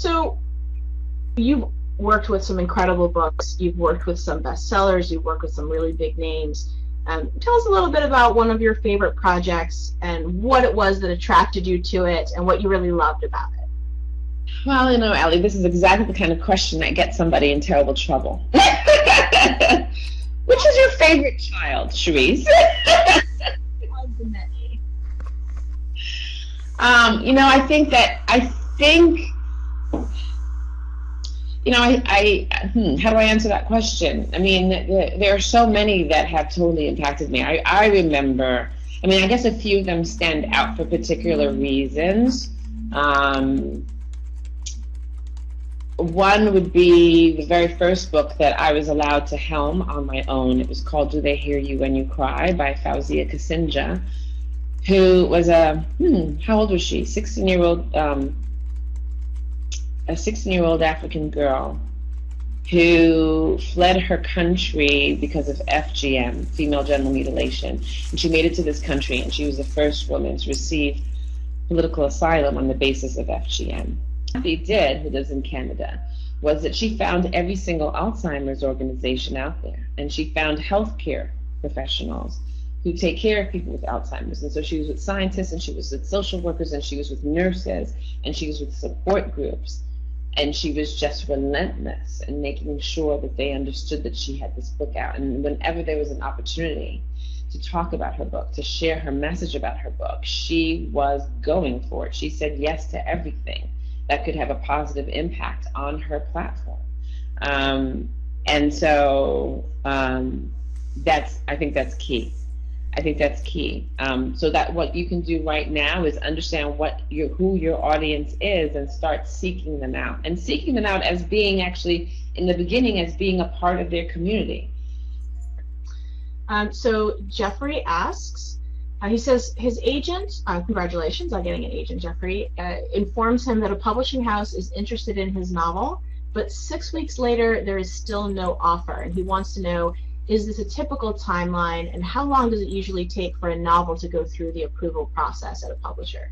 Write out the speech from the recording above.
So you've worked with some incredible books. You've worked with some bestsellers. You've worked with some really big names. Tell us a little bit about one of your favorite projects and what it was that attracted you to it and what you really loved about it. Well, Ally, this is exactly the kind of question that gets somebody in terrible trouble. Which is your favorite child, Cherise? How do I answer that question? I mean, there are so many that have totally impacted me. I remember, I guess a few of them stand out for particular reasons. One would be the very first book that I was allowed to helm on my own. It was called Do They Hear You When You Cry by Fauzia Kasinja, who was how old was she? 16-year-old, a 16-year-old African girl who fled her country because of FGM, female genital mutilation. And she made it to this country, and she was the first woman to receive political asylum on the basis of FGM. What she did, who lives in Canada, was that she found every single Alzheimer's organization out there, and she found healthcare professionals who take care of people with Alzheimer's. And so she was with scientists, and she was with social workers, and she was with nurses, and she was with support groups. And she was just relentless in making sure that they understood that she had this book out. And whenever there was an opportunity to talk about her book, to share her message about her book, she was going for it. She said yes to everything that could have a positive impact on her platform. And so I think that's key. So that what you can do right now is understand who your audience is and start seeking them out. And seeking them out as being actually, in the beginning, as being a part of their community. So Jeffrey asks, he says his agent, congratulations on getting an agent, Jeffrey, informs him that a publishing house is interested in his novel, but 6 weeks later there is still no offer, and he wants to know, is this a typical timeline, and how long does it usually take for a novel to go through the approval process at a publisher?